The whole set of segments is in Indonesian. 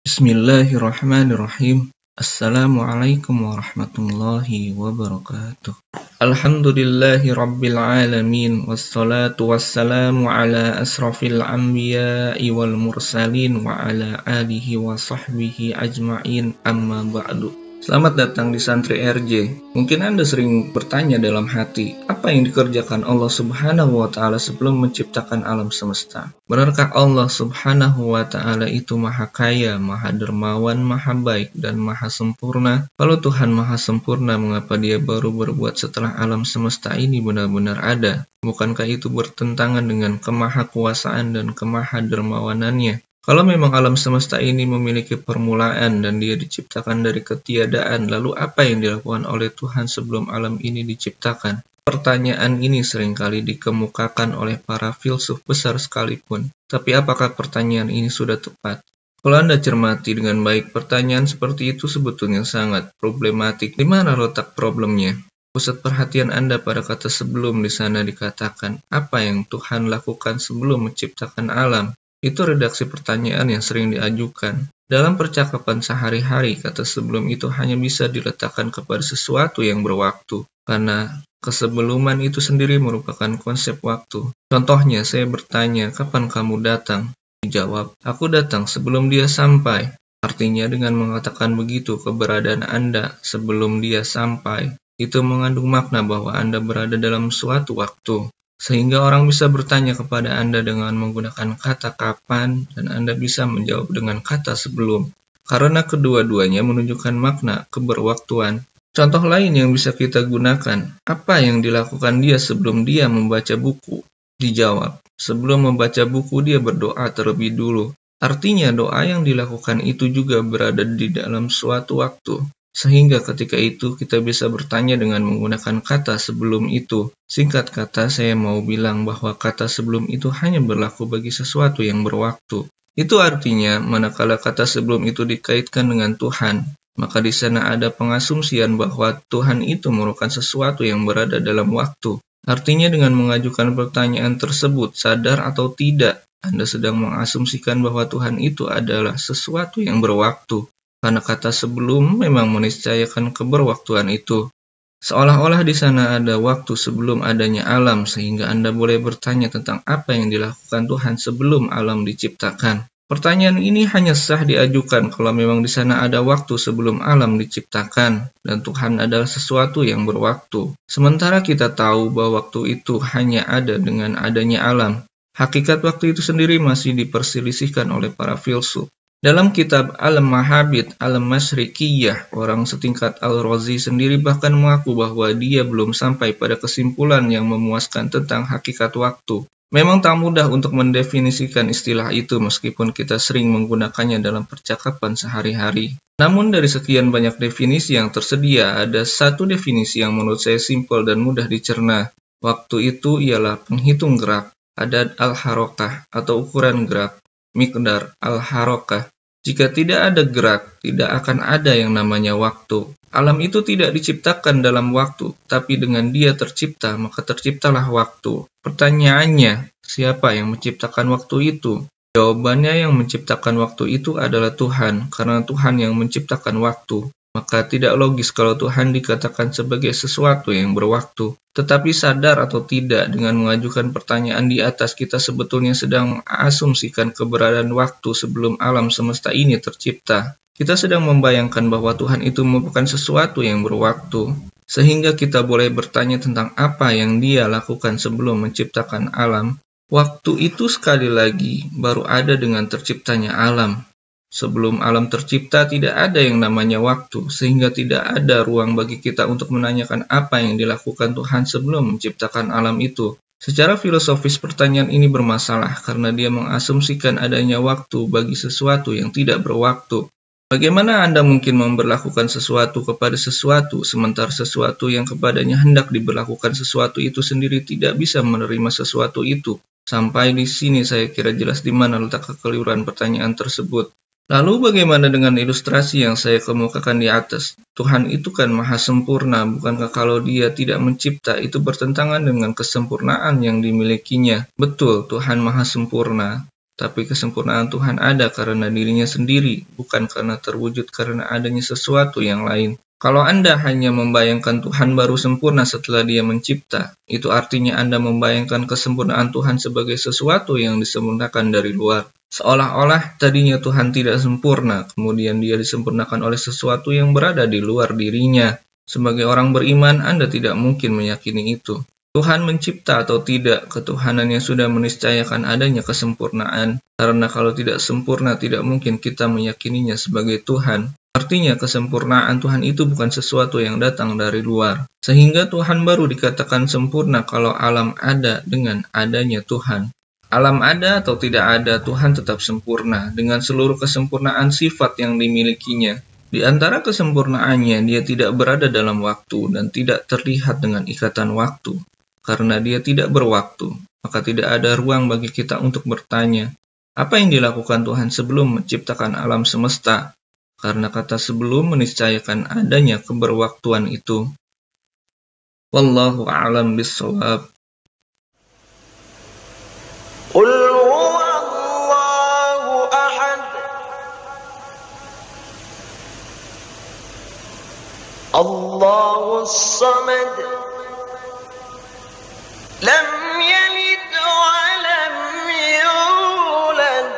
Bismillahirrahmanirrahim. Assalamualaikum warahmatullahi wabarakatuh. Alhamdulillahi rabbil alamin. Wassalatu wassalamu ala asrafil anbiya'i wal mursalin wa ala alihi wa sahbihi ajma'in, amma ba'du. Selamat datang di Santri RJ. Mungkin Anda sering bertanya dalam hati, apa yang dikerjakan Allah Subhanahu wa Ta'ala sebelum menciptakan alam semesta? Benarkah Allah Subhanahu wa Ta'ala itu maha kaya, maha dermawan, maha baik, dan maha sempurna? Kalau Tuhan maha sempurna, mengapa Dia baru berbuat setelah alam semesta ini benar-benar ada? Bukankah itu bertentangan dengan kemahakuasaan dan kemahadermawanannya? Kalau memang alam semesta ini memiliki permulaan dan dia diciptakan dari ketiadaan, lalu apa yang dilakukan oleh Tuhan sebelum alam ini diciptakan? Pertanyaan ini seringkali dikemukakan oleh para filsuf besar sekalipun. Tapi apakah pertanyaan ini sudah tepat? Kalau Anda cermati dengan baik, pertanyaan seperti itu sebetulnya sangat problematik. Di mana letak problemnya? Pusat perhatian Anda pada kata sebelum di sana dikatakan, apa yang Tuhan lakukan sebelum menciptakan alam? Itu redaksi pertanyaan yang sering diajukan. Dalam percakapan sehari-hari, kata sebelum itu hanya bisa diletakkan kepada sesuatu yang berwaktu, karena kesebeluman itu sendiri merupakan konsep waktu. Contohnya, saya bertanya, kapan kamu datang? Dijawab, aku datang sebelum dia sampai. Artinya dengan mengatakan begitu, keberadaan Anda sebelum dia sampai, itu mengandung makna bahwa Anda berada dalam suatu waktu. Sehingga orang bisa bertanya kepada Anda dengan menggunakan kata kapan, dan Anda bisa menjawab dengan kata sebelum. Karena kedua-duanya menunjukkan makna keberwaktuan. Contoh lain yang bisa kita gunakan, apa yang dilakukan dia sebelum dia membaca buku? Dijawab, sebelum membaca buku dia berdoa terlebih dulu. Artinya doa yang dilakukan itu juga berada di dalam suatu waktu. Sehingga ketika itu kita bisa bertanya dengan menggunakan kata sebelum itu. Singkat kata, saya mau bilang bahwa kata sebelum itu hanya berlaku bagi sesuatu yang berwaktu. Itu artinya, manakala kata sebelum itu dikaitkan dengan Tuhan, maka di sana ada pengasumsian bahwa Tuhan itu merupakan sesuatu yang berada dalam waktu. Artinya dengan mengajukan pertanyaan tersebut, sadar atau tidak, Anda sedang mengasumsikan bahwa Tuhan itu adalah sesuatu yang berwaktu. Karena kata sebelum memang meniscayakan keberwaktuan itu. Seolah-olah di sana ada waktu sebelum adanya alam, sehingga Anda boleh bertanya tentang apa yang dilakukan Tuhan sebelum alam diciptakan. Pertanyaan ini hanya sah diajukan kalau memang di sana ada waktu sebelum alam diciptakan, dan Tuhan adalah sesuatu yang berwaktu. Sementara kita tahu bahwa waktu itu hanya ada dengan adanya alam. Hakikat waktu itu sendiri masih diperselisihkan oleh para filsuf. Dalam kitab Al-Mahabith Al-Masyrikiyah, orang setingkat Al-Razi sendiri bahkan mengaku bahwa dia belum sampai pada kesimpulan yang memuaskan tentang hakikat waktu. Memang tak mudah untuk mendefinisikan istilah itu meskipun kita sering menggunakannya dalam percakapan sehari-hari. Namun dari sekian banyak definisi yang tersedia, ada satu definisi yang menurut saya simpel dan mudah dicerna. Waktu itu ialah penghitung gerak, adad al-harokah atau ukuran gerak. Miqdar al-harokah. Jika tidak ada gerak, tidak akan ada yang namanya waktu. Alam itu tidak diciptakan dalam waktu, tapi dengan dia tercipta, maka terciptalah waktu. Pertanyaannya, siapa yang menciptakan waktu itu? Jawabannya, yang menciptakan waktu itu adalah Tuhan, karena Tuhan yang menciptakan waktu. Maka tidak logis kalau Tuhan dikatakan sebagai sesuatu yang berwaktu. Tetapi sadar atau tidak, dengan mengajukan pertanyaan di atas, kita sebetulnya sedang mengasumsikan keberadaan waktu sebelum alam semesta ini tercipta. Kita sedang membayangkan bahwa Tuhan itu merupakan sesuatu yang berwaktu. Sehingga kita boleh bertanya tentang apa yang Dia lakukan sebelum menciptakan alam. Waktu itu sekali lagi baru ada dengan terciptanya alam. Sebelum alam tercipta tidak ada yang namanya waktu, sehingga tidak ada ruang bagi kita untuk menanyakan apa yang dilakukan Tuhan sebelum menciptakan alam itu. Secara filosofis pertanyaan ini bermasalah karena dia mengasumsikan adanya waktu bagi sesuatu yang tidak berwaktu. Bagaimana Anda mungkin memberlakukan sesuatu kepada sesuatu, sementara sesuatu yang kepadanya hendak diberlakukan sesuatu itu sendiri tidak bisa menerima sesuatu itu? Sampai di sini saya kira jelas di mana letak kekeliruan pertanyaan tersebut. Lalu bagaimana dengan ilustrasi yang saya kemukakan di atas? Tuhan itu kan maha sempurna, bukankah kalau Dia tidak mencipta itu bertentangan dengan kesempurnaan yang dimilikinya? Betul, Tuhan maha sempurna. Tapi kesempurnaan Tuhan ada karena dirinya sendiri, bukan karena terwujud karena adanya sesuatu yang lain. Kalau Anda hanya membayangkan Tuhan baru sempurna setelah Dia mencipta, itu artinya Anda membayangkan kesempurnaan Tuhan sebagai sesuatu yang disempurnakan dari luar. Seolah-olah tadinya Tuhan tidak sempurna, kemudian Dia disempurnakan oleh sesuatu yang berada di luar dirinya. Sebagai orang beriman, Anda tidak mungkin meyakini itu. Tuhan mencipta atau tidak, ketuhanannya sudah meniscayakan adanya kesempurnaan. Karena kalau tidak sempurna, tidak mungkin kita meyakininya sebagai Tuhan. Artinya kesempurnaan Tuhan itu bukan sesuatu yang datang dari luar. Sehingga Tuhan baru dikatakan sempurna kalau alam ada dengan adanya Tuhan. Alam ada atau tidak ada, Tuhan tetap sempurna dengan seluruh kesempurnaan sifat yang dimilikinya. Di antara kesempurnaannya, Dia tidak berada dalam waktu dan tidak terlihat dengan ikatan waktu. Karena Dia tidak berwaktu, maka tidak ada ruang bagi kita untuk bertanya, apa yang dilakukan Tuhan sebelum menciptakan alam semesta? Karena kata sebelum meniscayakan adanya keberwaktuan itu. Wallahu a'lam bishawab. Qul huwallahu ahad, Allahus samad, lam yalid wa lam yulad,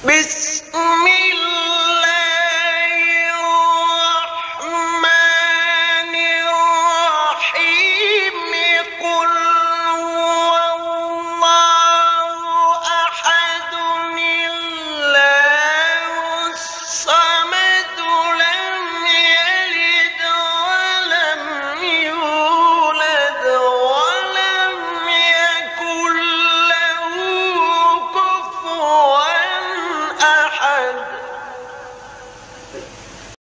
bis